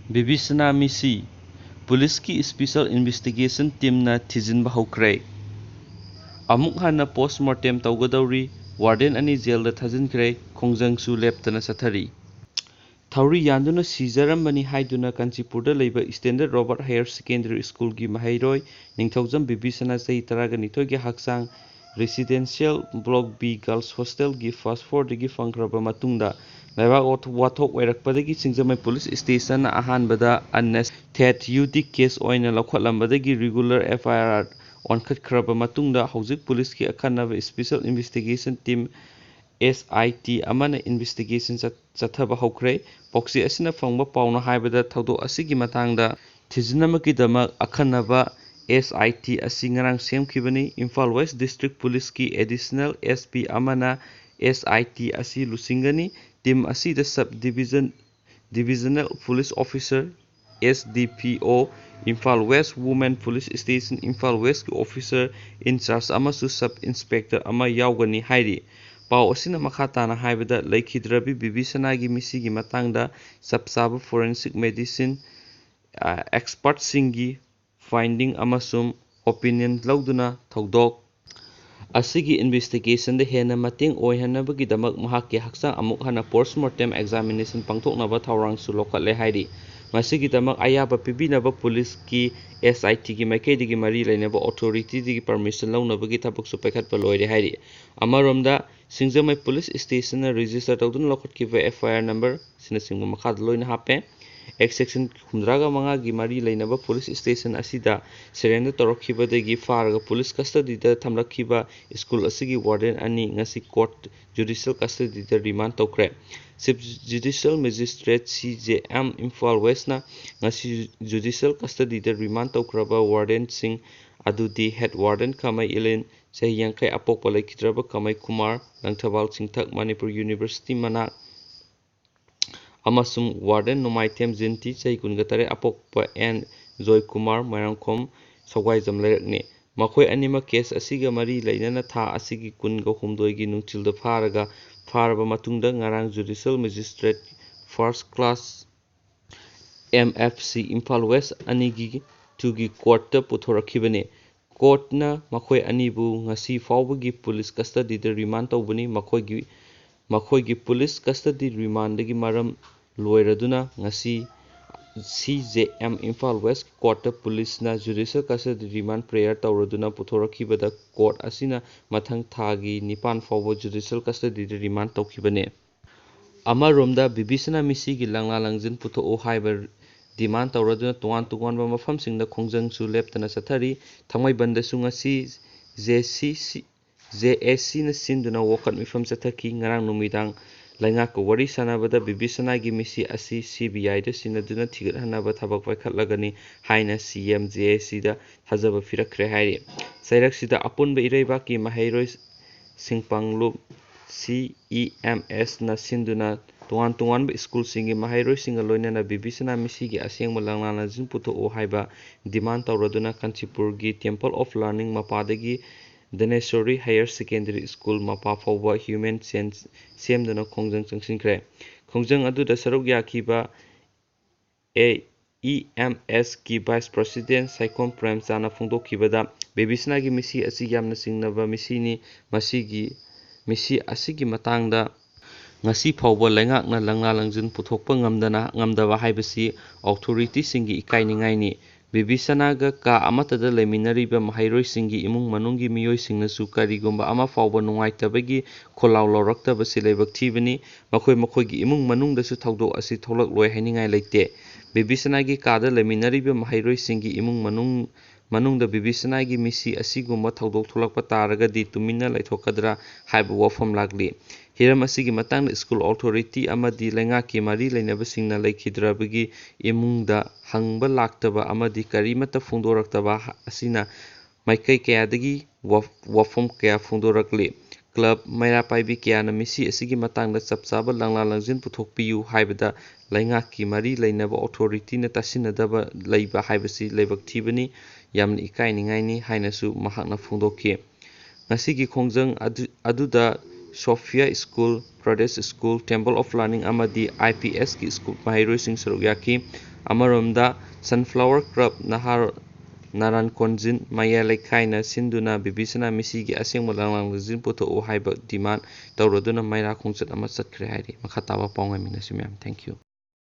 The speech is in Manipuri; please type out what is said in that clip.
ꯕꯤꯕꯤꯁꯅꯥ ꯃꯤꯁꯤ ꯄꯨꯂꯤꯁꯀꯤ ꯁ꯭ꯄꯦꯁꯤꯑꯦꯜ ꯏꯟꯚꯦꯁꯇꯤꯒꯦꯁꯟ ꯇꯤꯝꯅ ꯊꯤꯖꯤꯟꯕ ꯍꯧꯈ꯭ꯔꯦ꯫ ꯑꯃꯨꯛ ꯍꯟꯅ ꯄꯣꯁ꯭ꯠꯃꯣꯔꯇꯦꯝ ꯇꯧꯒꯗꯧꯔꯤ꯫ ꯋꯥꯔꯗꯦꯟ 2 ꯖꯦꯜꯗ ꯊꯥꯖꯤꯟꯈ꯭ꯔꯦ꯫ ꯈꯣꯡꯖꯪꯁꯨ ꯂꯦꯞꯇꯅ ꯆꯠꯊꯔꯤ꯫ ꯊꯧꯔꯤ ꯌꯥꯟꯗꯨꯅ ꯁꯤꯖꯔꯝꯕꯅꯤ ꯍꯥꯏꯗꯨꯅ ꯀꯥꯟꯆꯤꯄꯨꯔꯗ ꯂꯩꯕ ꯁ꯭ꯇꯦꯟꯗꯔꯗ ꯔꯣꯕꯥꯔꯠ ꯍꯥꯌꯔ ꯁꯦꯀꯦꯟꯗꯔꯤ ꯁ꯭ꯀꯨꯜꯒꯤ ꯃꯍꯩꯔꯣꯏ ꯅꯤꯡꯊꯧꯖꯝ ꯕꯤꯕꯤꯁꯅꯥ ꯆꯍꯤ 12ꯒꯤ ꯍꯛꯆꯥꯡ ꯔꯦꯁꯤꯗꯦꯟꯁꯤꯌꯦꯜ ꯕ꯭ꯂꯣꯛ ꯕꯤ ꯒꯔꯜꯁ ꯍꯣꯁꯇꯦꯜꯒꯤ ꯐꯥꯔꯁꯠ ꯐ꯭ꯂꯣꯔꯗꯒꯤ ꯐꯪꯈ꯭ꯔꯕ ꯃꯇꯨꯡꯗ ꯂꯩꯕꯥꯛ ꯋꯥꯊꯣꯛ ꯑꯣꯏꯔꯛꯄꯗꯒꯤ ꯁꯤꯡꯖꯃꯩ ꯄꯨꯂꯤꯁ ꯁ꯭ꯇꯦꯁꯟꯅ ꯑꯍꯥꯟꯕꯗ ꯑꯟꯑꯦꯁꯊꯦꯇ꯭ꯌꯨꯇꯤꯛ ꯀꯦꯁ ꯑꯣꯏꯅ ꯂꯧꯈꯠꯂꯝꯕꯗꯒꯤ ꯔꯤꯒꯨꯂꯔ ꯑꯦꯐꯑꯥꯏꯑꯥꯔ ꯑꯣꯟꯈꯠꯈ꯭ꯔꯕ ꯃꯇꯨꯡꯗ ꯍꯧꯖꯤꯛ ꯄꯨꯂꯤꯁꯀꯤ ꯑꯈꯟꯅꯕ ꯁ꯭ꯄꯦꯁꯤꯑꯦꯜ ꯏꯟꯚꯦꯁꯇꯤꯒꯦꯁꯟ ꯇꯤꯝ (SIT) ꯑꯃꯅ ꯏꯟꯚꯦꯁꯇꯤꯒꯦꯁꯟ ꯆꯠꯊꯕ ꯍꯧꯈ꯭ꯔꯦ꯫ ꯄꯥꯎꯆꯦ ꯑꯁꯤꯅ ꯐꯪꯕ ꯄꯥꯎꯅ ꯍꯥꯏꯕꯗ ꯊꯧꯗꯣꯛ ꯑꯁꯤꯒꯤ ꯃꯇꯥꯡꯗ ꯊꯤꯖꯤꯟꯅꯕꯒꯤꯗꯃꯛ ꯑꯈꯟꯅꯕ SIT ꯑꯁꯤ ꯉꯔꯥꯡ ꯁꯦꯝꯈꯤꯕꯅꯤ꯫ ꯏꯝꯐꯥꯜ ꯋꯦꯁꯠ ꯗꯤꯁꯇ꯭ꯔꯤꯛꯠ ꯄꯨꯂꯤꯁꯀꯤ ꯑꯦꯗꯤꯁꯅꯦꯜ SP ꯑꯃꯅ SIT ꯑꯁꯤ ꯂꯨꯆꯤꯡꯒꯅꯤ꯫ ꯇꯤꯝ ꯑꯁꯤꯗ sub divisional police officer (SDPO), Imphal west women police station Imphal ꯋꯦꯁꯠꯀꯤ ꯑꯣꯐꯤꯁꯥꯔ ꯏꯟꯆꯥꯔꯖ ꯑꯃꯁꯨꯡ ꯁꯕ-ꯏꯟꯁꯄꯦꯛꯇꯔ ꯑꯃ ꯌꯥꯎꯒꯅꯤ ꯍꯥꯏꯔꯤ꯫ ꯄꯥꯎ ꯑꯁꯤꯅ ꯃꯈꯥ ꯇꯥꯅ ꯍꯥꯏꯕꯗ ꯂꯩꯈꯤꯗ꯭ꯔꯕꯤ ꯕꯤꯕꯤꯁꯅꯥꯒꯤ ꯃꯤꯁꯤꯒꯤ ꯃꯇꯥꯡꯗ ꯆꯞ ꯆꯥꯕ ꯐꯣꯔꯦꯟꯁꯤꯛ ꯃꯦꯗꯤꯁꯤꯟ ꯑꯦꯛꯁꯄꯔꯠꯁꯤꯡꯒꯤ ꯐꯥꯏꯟꯗꯤꯡ ꯑꯃꯁꯨꯡ ꯑꯣꯄꯤꯅꯤꯌꯟ ꯂꯧꯗꯨꯅ ꯊꯧꯗꯣꯛ ꯑꯁꯤꯒꯤ ꯏꯟꯚꯦꯁꯇꯤꯒꯦꯁꯟꯗ ꯍꯦꯟꯅ ꯃꯇꯦꯡ ꯑꯣꯏꯍꯟꯅꯕꯒꯤꯗꯃꯛ ꯃꯍꯥꯛꯀꯤ ꯍꯛꯆꯥꯡ ꯑꯃꯨꯛ ꯍꯟꯅ ꯄꯣꯁ꯭ꯠꯃꯣꯔꯇꯦꯝ ꯑꯦꯛꯖꯥꯃꯤꯅꯦꯁꯟ ꯄꯥꯡꯊꯣꯛꯅꯕ ꯊꯧꯔꯥꯡꯁꯨ ꯂꯧꯈꯠꯂꯦ ꯍꯥꯏꯔꯤ꯫ ꯃꯁꯤꯒꯤꯗꯃꯛ ꯑꯌꯥꯕ ꯄꯤꯕꯤꯅꯕ ꯄꯨꯂꯤꯁꯀꯤ SITꯒꯤ ꯃꯥꯏꯀꯩꯗꯒꯤ ꯃꯔꯤ ꯂꯩꯅꯕ ꯑꯣꯊꯣꯔꯤꯇꯤꯗꯒꯤ ꯄꯔꯃꯤꯁꯟ ꯂꯧꯅꯕꯒꯤ ꯊꯕꯛꯁꯨ ꯄꯥꯏꯈꯠꯄ ꯂꯣꯏꯔꯦ ꯍꯥꯏꯔꯤ꯫ ꯑꯃꯔꯣꯝꯗ ꯁꯤꯡꯖꯃꯩ ꯄꯨꯂꯤꯁ ꯁ꯭ꯇꯦꯁꯟꯅ ꯔꯦꯖꯤꯁꯇꯔ ꯇꯧꯗꯨꯅ ꯂꯧꯈꯠꯈꯤꯕ FIR ꯅꯝꯕꯔ ꯑꯁꯤꯅꯆꯤꯡꯕ ꯃꯈꯥꯗ ꯂꯣꯏꯅ ꯍꯥꯞꯄꯦ꯫ ꯑꯦꯛꯠ ꯁꯦꯛꯁꯟ 85ꯒꯤ ꯃꯔꯤ ꯂꯩꯅꯕ ꯄꯨꯂꯤꯁ ꯁ꯭ꯇꯦꯁꯟ ꯑꯁꯤꯗ ꯁꯔꯦꯟꯗꯔ ꯇꯧꯔꯛꯈꯤꯕꯗꯒꯤ ꯐꯥꯔꯒ ꯄꯨꯂꯤꯁ ꯀꯁꯇꯗꯤꯗ ꯊꯝꯂꯛꯈꯤꯕ ꯁ꯭ꯀꯨꯜ ꯑꯁꯤꯒꯤ ꯋꯥꯔꯗꯦꯟ 2 ꯉꯁꯤ ꯀꯣꯔꯠ ꯖꯨꯗꯤꯁꯤꯌꯦꯜ ꯀꯁꯇꯗꯤꯗ ꯔꯤꯃꯥꯟꯗ ꯇꯧꯈ꯭ꯔꯦ꯫ ꯆꯤꯐ ꯖꯨꯗꯤꯁꯤꯌꯦꯜ ꯃꯦꯖꯤꯁꯇ꯭ꯔꯦꯠ (CJM) ꯏꯝꯐꯥꯜ ꯋꯦꯁꯠꯅ ꯉꯁꯤ ꯖꯨꯗꯤꯁꯤꯌꯦꯜ ꯀꯁꯇꯗꯤꯗ ꯔꯤꯃꯥꯟꯗ ꯇꯧꯈ꯭ꯔꯕ ꯋꯥꯔꯗꯦꯟꯁꯤꯡ ꯑꯗꯨꯗꯤ ꯍꯦꯗ ꯋꯥꯔꯗꯦꯟ ꯈꯥꯃꯩ ꯏꯂꯤꯟ (ꯆꯍꯤ 50) ꯑꯄꯣꯛꯄ ꯂꯩꯈꯤꯗ꯭ꯔꯕ ꯈꯥꯃꯩ ꯀꯨꯃꯥꯔ (ꯂꯪꯊꯕꯥꯜ ꯆꯤꯡꯊꯛ, ꯃꯅꯤꯄꯨꯔ ꯌꯨꯅꯤꯚꯔꯁꯤꯇꯤ ꯃꯅꯥꯛ) ꯑꯃꯁꯨꯡ ꯋꯥꯔꯗꯦꯟ ꯅꯣꯡꯃꯥꯏꯊꯦꯝ ꯖꯤꯟꯇꯤ (ꯆꯍꯤ 28) ꯑꯄꯣꯛꯄ ꯑꯦꯟ. ꯖꯣꯏꯀꯨꯃꯥꯔ (ꯃꯣꯏꯔꯥꯡꯈꯣꯝ, ꯁꯒ꯭ꯋꯥꯏꯖꯝ ꯂꯩꯔꯛꯅꯤ)꯫ ꯃꯈꯣꯏ ꯑꯅꯤꯃꯛ ꯀꯦꯁ ꯑꯁꯤꯒ ꯃꯔꯤ ꯂꯩꯅꯅ ꯊꯥ ꯑꯁꯤꯒꯤ 22ꯒꯤ ꯅꯨꯡꯊꯤꯜꯗ ꯐꯥꯔꯕ ꯃꯇꯨꯡꯗ ꯉꯔꯥꯡ judicial magistrate first class (MFC) Imphal west 2ꯒꯤ ꯀꯣꯔꯠꯇ ꯄꯨꯊꯣꯔꯛꯈꯤꯕꯅꯤ꯫ ꯀꯣꯔꯠꯅ ꯃꯈꯣꯏ ꯑꯅꯤꯕꯨ ꯉꯁꯤ ꯐꯥꯎꯕꯒꯤ ꯄꯨꯂꯤꯁ ꯀꯁꯇꯗꯤꯗ ꯔꯤꯃꯥꯟꯗ ꯇꯧꯕꯅꯤ꯫ ꯃꯈꯣꯏꯒꯤ ꯄꯨꯂꯤꯁ ꯀꯁꯇꯗꯤ ꯔꯤꯃꯥꯟꯗꯒꯤ ꯃꯔꯝ ꯂꯣꯏꯔꯗꯨꯅ ꯉꯁꯤ CJM ꯏꯝꯐꯥꯜ ꯋꯦꯁꯠ ꯀꯣꯔꯠꯇ ꯄꯨꯂꯤꯁꯅ ꯖꯨꯗꯤꯁꯤꯌꯦꯜ ꯀꯁꯇꯗꯤ ꯔꯤꯃꯥꯟꯗ ꯄ꯭ꯔꯦꯌꯔ ꯇꯧꯔꯗꯨꯅ ꯄꯨꯊꯣꯔꯛꯈꯤꯕꯗ ꯀꯣꯔꯠ ꯑꯁꯤꯅ ꯃꯊꯪ ꯊꯥꯒꯤ 9 ꯐꯥꯎꯕ ꯖꯨꯗꯤꯁꯤꯌꯦꯜ ꯀꯁꯇꯗꯤꯗ ꯔꯤꯃꯥꯟꯗ ꯇꯧꯈꯤꯕꯅꯤ꯫ ꯑꯃꯔꯣꯝꯗ ꯕꯤꯕꯤꯁꯅꯥ ꯃꯤꯁꯤꯒꯤ ꯂꯪꯂꯥ-ꯂꯪꯖꯤꯟ ꯄꯨꯊꯣꯛꯎ ꯍꯥꯏꯕ ꯗꯤꯃꯥꯟꯗ ꯇꯧꯔꯗꯨꯅ ꯇꯣꯉꯥꯟ ꯇꯣꯉꯥꯟꯕ ꯃꯐꯝꯁꯤꯡꯗ ꯈꯣꯡꯖꯪꯁꯨ ꯂꯦꯞꯇꯅ ꯆꯠꯊꯔꯤ꯫ ꯊꯥꯡꯃꯩꯕꯟꯗꯁꯨ ꯉꯁꯤ JACꯅ ꯁꯤꯟꯗꯨꯅ ꯋꯥꯀꯠ ꯃꯤꯐꯝ ꯆꯠꯊꯈꯤ꯫ ꯉꯔꯥꯡ ꯅꯨꯃꯤꯗꯥꯡ ꯂꯩꯉꯥꯛꯀ ꯋꯥꯔꯤ ꯁꯥꯅꯕꯗ ꯕꯤꯕꯤꯁꯅꯥꯒꯤ ꯃꯤꯁꯤ ꯑꯁꯤ CBIꯗ ꯁꯤꯟꯅꯗꯨꯅ ꯊꯤꯒꯠꯍꯟꯅꯕ ꯊꯕꯛ ꯄꯥꯏꯈꯠꯂꯒꯅꯤ ꯍꯥꯏꯅ CM JACꯗ ꯊꯥꯖꯕ ꯄꯤꯔꯛꯈ꯭ꯔꯦ ꯍꯥꯏꯔꯤ꯫ ꯆꯩꯔꯛꯁꯤꯗ ꯑꯄꯨꯟꯕ ꯏꯔꯩꯕꯥꯛꯀꯤ ꯃꯍꯩꯔꯣꯏ ꯁꯤꯡꯄꯥꯡꯂꯨꯞ (CEMS)ꯅ ꯁꯤꯟꯗꯨꯅ ꯇꯣꯉꯥꯟ ꯇꯣꯉꯥꯟꯕ ꯁ꯭ꯀꯨꯜꯁꯤꯡꯒꯤ ꯃꯍꯩꯔꯣꯏꯁꯤꯡꯒ ꯂꯣꯏꯅꯅ ꯕꯤꯕꯤꯁꯅꯥ ꯃꯤꯁꯤꯒꯤ ꯑꯁꯦꯡꯕ ꯂꯪꯂꯥ-ꯂꯪꯖꯤꯟ ꯄꯨꯊꯣꯛꯎ ꯍꯥꯏꯕ ꯗꯤꯃꯥꯟꯗ ꯇꯧꯔꯗꯨꯅ ꯀꯥꯟꯆꯤꯄꯨꯔꯒꯤ ꯇꯦꯝꯄꯜ ꯑꯣꯐ ꯂꯔꯅꯤꯡ ꯃꯄꯥꯗꯒꯤ ꯙꯅꯦꯁ꯭ꯋꯔꯤ ꯍꯥꯌꯔ ꯁꯦꯀꯦꯟꯗꯔꯤ ꯁ꯭ꯀꯨꯜ ꯃꯄꯥ ꯐꯥꯎꯕ ꯍ꯭ꯌꯨꯃꯦꯟ ꯆꯦꯟ ꯁꯦꯝꯗꯨꯅ ꯈꯣꯡꯖꯪ ꯆꯪꯁꯤꯟꯈ꯭ꯔꯦ꯫ ꯈꯣꯡꯖꯪ ꯑꯗꯨꯗ ꯁꯔꯨꯛ ꯌꯥꯈꯤꯕ AEMSꯀꯤ ꯚꯥꯏꯁ ꯄ꯭ꯔꯁꯤꯗꯦꯟꯠ ꯁꯥꯏꯈꯣꯝ ꯄ꯭ꯔꯦꯝꯆꯥꯟꯗꯅ ꯐꯣꯡꯗꯣꯛꯈꯤꯕꯗ ꯉꯕꯤꯁꯅꯥꯒꯤ ꯃꯤꯁꯤ ꯑꯁꯤ ꯌꯥꯝꯅ ꯆꯤꯡꯅꯕ ꯃꯤꯁꯤꯅꯤ꯫ ꯃꯤꯁꯤ ꯑꯁꯤꯒꯤ ꯃꯇꯥꯡꯗ ꯉꯁꯤ ꯐꯥꯎꯕ ꯂꯩꯉꯥꯛꯅ ꯂꯪꯂꯥ-ꯂꯪꯖꯤꯟ ꯄꯨꯊꯣꯛꯄ ꯉꯝꯗꯕ ꯍꯥꯏꯕꯁꯤ ꯑꯣꯊꯣꯔꯤꯇꯤꯁꯤꯡꯒꯤ ꯏꯀꯥꯏꯅꯤꯡꯉꯥꯏꯅꯤ꯫ ꯕꯤꯕꯤꯁꯅꯥꯒ ꯀꯥ ꯑꯃꯠꯇꯗ ꯂꯩꯃꯤꯟꯅꯔꯤꯕ ꯃꯍꯩꯔꯣꯏꯁꯤꯡꯒꯤ ꯏꯃꯨꯡ ꯃꯅꯨꯡꯒꯤ ꯃꯤꯑꯣꯏꯁꯤꯡꯅꯁꯨ ꯀꯔꯤꯒꯨꯝꯕ ꯑꯃ ꯐꯥꯎꯕ ꯅꯨꯡꯉꯥꯏꯇꯕꯒꯤ ꯈꯣꯜꯂꯥꯎ ꯂꯧꯔꯛꯇꯕꯁꯤ ꯂꯥꯏꯕꯛ ꯊꯤꯕꯅꯤ꯫ ꯃꯈꯣꯏꯒꯤ ꯏꯃꯨꯡ ꯃꯅꯨꯡꯗꯁꯨ ꯊꯧꯗꯣꯛ ꯑꯁꯤ ꯊꯣꯛꯂꯛꯂꯣꯏ ꯍꯥꯏꯅꯤꯡꯉꯥꯏ ꯂꯩꯇꯦ꯫ ꯕꯤꯕꯤꯁꯅꯥꯒꯤ ꯀꯥꯗ ꯂꯩꯃꯤꯟꯅꯔꯤꯕ ꯃꯍꯩꯔꯣꯏꯁꯤꯡꯒꯤ ꯏꯃꯨꯡ ꯃꯅꯨꯡꯗ ꯕꯤꯕꯤꯁꯅꯥꯒꯤ ꯃꯤꯁꯤ ꯑꯁꯤꯒꯨꯝꯕ ꯊꯧꯗꯣꯛ ꯊꯣꯛꯂꯛꯄ ꯇꯥꯔꯒꯗꯤ ꯇꯨꯃꯤꯟꯅ ꯂꯩꯊꯣꯛꯀꯗ꯭ꯔꯥ ꯍꯥꯏꯕ ꯋꯥꯐꯝ ꯂꯥꯛꯂꯤ꯫ ꯍꯤꯔꯝ ꯑꯁꯤꯒꯤ ꯃꯇꯥꯡꯗ ꯁ꯭ꯀꯨꯜ ꯑꯣꯊꯣꯔꯤꯇꯤ ꯑꯃꯗꯤ ꯂꯩꯉꯥꯛꯀꯤ ꯃꯔꯤ ꯂꯩꯅꯕꯁꯤꯡꯅ ꯂꯩꯈꯤꯗ꯭ꯔꯕꯤꯒꯤ ꯏꯃꯨꯡꯗ ꯍꯪꯕ ꯂꯥꯛꯇꯕ ꯑꯃꯗꯤ ꯀꯔꯤꯃꯠꯇ ꯐꯣꯡꯗꯣꯔꯛꯇꯕ ꯑꯁꯤꯅ ꯃꯥꯏꯀꯩ ꯀꯌꯥꯗꯒꯤ ꯋꯥꯐꯝ ꯀꯌꯥ ꯐꯣꯡꯗꯣꯔꯛꯂꯤ꯫ ꯀ꯭ꯂꯕ, ꯃꯩꯔꯥ ꯄꯥꯏꯕꯤ ꯀꯌꯥꯅ ꯃꯤꯁꯤ ꯑꯁꯤꯒꯤ ꯃꯇꯥꯡꯗ ꯆꯞ ꯆꯥꯕ ꯂꯪꯂꯥ-ꯂꯪꯖꯤꯟ ꯄꯨꯊꯣꯛꯄꯤꯌꯨ ꯍꯥꯏꯕꯗ ꯂꯩꯉꯥꯛꯀꯤ ꯃꯔꯤ ꯂꯩꯅꯕ ꯑꯣꯊꯣꯔꯤꯇꯤꯅ ꯇꯥꯁꯤꯟꯅꯗꯕ ꯂꯩꯕ ꯍꯥꯏꯕꯁꯤ ꯂꯥꯏꯕꯛ ꯊꯤꯕꯅꯤ, ꯌꯥꯝꯅ ꯏꯀꯥꯏꯅꯤꯡꯉꯥꯏꯅꯤ ꯍꯥꯏꯅꯁꯨ ꯃꯍꯥꯛꯅ ꯐꯣꯡꯗꯣꯛꯈꯤ꯫ ꯉꯁꯤꯒꯤ ꯈꯣꯡꯖꯪ ꯑꯗꯨꯗ Sophia school, Pradesh school, temple of learning ꯑꯃꯗꯤ IPSꯀꯤ ꯁ꯭ꯀꯨꯜ ꯃꯍꯩꯔꯣꯏꯁꯤꯡ ꯁꯔꯨꯛ ꯌꯥꯈꯤ꯫ ꯑꯃꯔꯣꯝꯗ ꯁꯟꯐ꯭ꯂꯥꯋꯔ ꯀ꯭ꯂꯕ ꯅꯥꯔꯥꯟꯀꯣꯟꯖꯤꯟ ꯃꯌꯥꯏ ꯂꯩꯀꯥꯏꯅ ꯁꯤꯟꯗꯨꯅ ꯕꯤꯕꯤꯁꯥꯅ ꯃꯤꯁꯤꯒꯤ ꯑꯁꯦꯡꯕ ꯂꯝꯂꯥꯡ-ꯂꯝꯖꯤꯡ ꯄꯨꯊꯣꯛꯎ ꯍꯥꯏꯕ ꯗꯤꯃꯥꯟ ꯇꯧꯔꯗꯨꯅ ꯃꯩꯔꯥ ꯈꯣꯡꯆꯠ ꯑꯃ ꯆꯠꯈ꯭ꯔꯦ ꯍꯥꯏꯔꯤ꯫ ꯃꯈꯥ ꯇꯥꯕ ꯄꯥꯎ ꯉꯥꯏꯃꯤꯟꯅꯁꯤ ꯃꯌꯥꯝ꯫ Thank you.